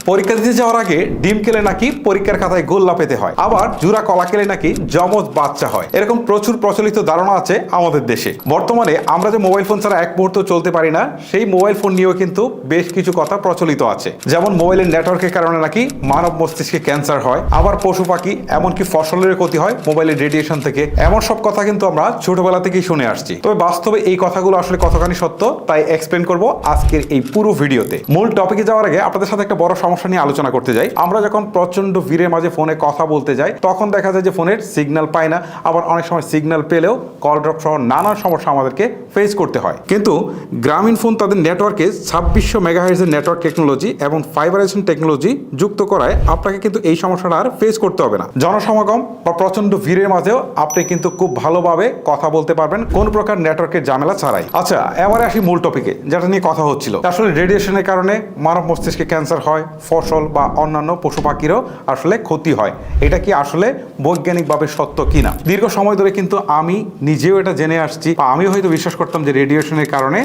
পরীক্ষা দিতে যাওয়ার আগে ডিম খেলে নাকি পরীক্ষার খাতায় গোল্লা পেতে হয়, আবার জুরা কলা খেলে নাকি যমজ বাচ্চা হয়। এরকম প্রচুর প্রচলিত ধারণা আছে আমাদের দেশে। বর্তমানে আমরা যে মোবাইল ফোন ছাড়া এক মুহূর্ত চলতে পারি না, সেই মোবাইল ফোন নিয়েও কিন্তু বেশ কিছু কথা প্রচলিত আছে। যেমন মোবাইলের নেটওয়ার্কের কারণে নাকি মানব মস্তিষ্কে ক্যান্সার হয়, আবার পশু পাখি এমনকি ফসলের ক্ষতি হয় মোবাইলের রেডিয়েশন থেকে। এমন সব কথা কিন্তু আমরা ছোটবেলা থেকেই শুনে আসছি। তবে বাস্তবে এই কথাগুলো আসলে কতখানি সত্য তাই এক্সপ্লেন করব আজকের এই পুরো ভিডিওতে। মূল টপিকে যাওয়ার আগে আপনাদের সাথে একটা বড় সমস্যা নিয়ে আলোচনা করতে যাই। আমরা যখন প্রচন্ড ভিড়ের মাঝে ফোনে কথা বলতে যাই, তখন দেখা যায় যে ফোনের সিগন্যাল পায় না, আবার অনেক সময় সিগন্যাল পেলেও কল ড্রপ সহ নানান সমস্যা আমাদেরকে ফেস করতে হয়। কিন্তু গ্রামীণ ফোন তাদের নেটওয়ার্কে 2600 মেগাহার্টজের নেটওয়ার্ক টেকনোলজি এবং ফাইবারাইজেশন টেকনোলজি যুক্ত করায় আপনাকে কিন্তু এই সমস্যাটা আর ফেস করতে হবে না। জনসমাগম বা প্রচন্ড ভিড়ের মাঝেও আপনি কিন্তু খুব ভালোভাবে কথা বলতে পারবেন কোন প্রকার নেটওয়ার্কের ঝামেলা ছাড়াই। আচ্ছা, এবারে আসি মূল টপিকে, যেটা নিয়ে কথা হচ্ছিল। আসলে রেডিয়েশনের কারণে মানব মস্তিষ্কে ক্যান্সার হয়, ফসল বা অন্যান্য পশু পাখিরও আসলে ক্ষতি হয়। এটা কি আসলে বৈজ্ঞানিকভাবে সত্য কিনা? দীর্ঘ সময় ধরে কিন্তু আমি নিজেও এটা জেনে আসছি, বা আমিও হয়তো বিশ্বাস করতাম যে রেডিয়েশনের কারণে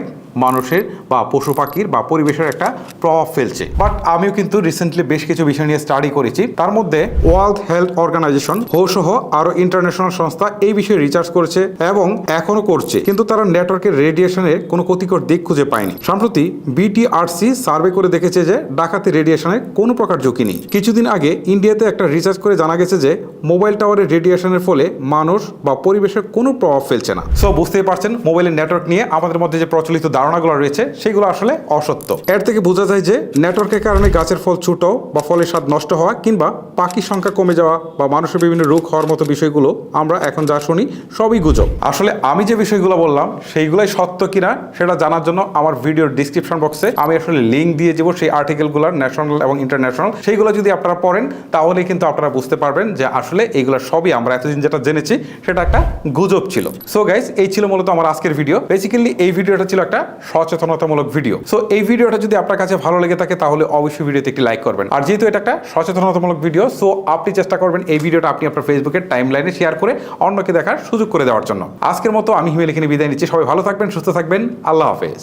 মানুষের বা পশু পাখির বা পরিবেশের একটা প্রভাব ফেলছে। বাট আমিও কিন্তু রিসেন্টলি বেশ কিছু বিষয় নিয়ে স্টাডি করেছি। তার মধ্যে ওয়ার্ল্ড হেলথ অর্গানাইজেশন সহ আরো ইন্টারন্যাশনাল সংস্থা এই বিষয়ে রিসার্চ করেছে এবং এখনো করছে, কিন্তু তারা নেটওয়ার্কের রেডিয়েশনের কোনো ক্ষতিকর দিক খুঁজে পায়নি। সম্প্রতি বিটিআরসি সার্ভে করে দেখেছে যে ডাকাতি রেডিয়েশনের কোনো প্রকার ঝুঁকি নেই। কিছুদিন আগে ইন্ডিয়াতে একটা রিসার্চ করে জানা গেছে যে মোবাইল টাওয়ারের রেডিয়েশনের ফলে মানুষ বা পরিবেশের কোনো প্রভাব ফেলছে না। সো বুঝতেই পারছেন মোবাইলের নেটওয়ার্ক নিয়ে আমাদের মধ্যে যে প্রচলিত ধারণাগুলো রয়েছে সেগুলো আসলে অসত্য। এর থেকে বোঝা যায় যে নেটওয়ার্কের কারণে গাছের ফল ছোট বা ফলের স্বাদ নষ্ট হওয়া কিংবা পাখির সংখ্যা কমে যাওয়া বা মানুষের বিভিন্ন রোগ হওয়ার মতো বিষয়গুলো আমরা এখন যা শুনি সবই গুজব। আসলে আমি যে বিষয়গুলো বললাম সেইগুলাই সত্য কিনা সেটা জানার জন্য আমার ভিডিওর ডিসক্রিপশন বক্সে আমি আসলে লিঙ্ক দিয়ে দেবো সেই আর্টিকেলগুলোর, ন্যাশনাল এবং ইন্টারন্যাশনাল। সেইগুলো যদি আপনারা পড়েন তাহলে কিন্তু আপনারা বুঝতে পারবেন যে আসলে এইগুলো সবই আমরা এতদিন যেটা জেনেছি সেটা একটা গুজব ছিল। সো গাইস, এই ছিল মূলত আমার আজকের ভিডিও। বেসিক্যালি এই ভিডিওটা ছিল একটা সচেতনতামূলক ভিডিও। সো এই ভিডিওটা যদি আপনার কাছে ভালো লেগে থাকে তাহলে অবশ্যই ভিডিওতে একটি লাইক করবেন। আর যেহেতু এটা একটা সচেতনতামূলক ভিডিও, সো আপনি চেষ্টা করবেন এই ভিডিওটা আপনি আপনার ফেসবুকের টাইমলাইনে শেয়ার করে অন্যকে দেখার সুযোগ করে দেওয়ার জন্য। আজকের মতো আমি হিমেল এখানে বিদায় নিচ্ছি। সবাই ভালো থাকবেন, সুস্থ থাকবেন। আল্লাহ হাফেজ।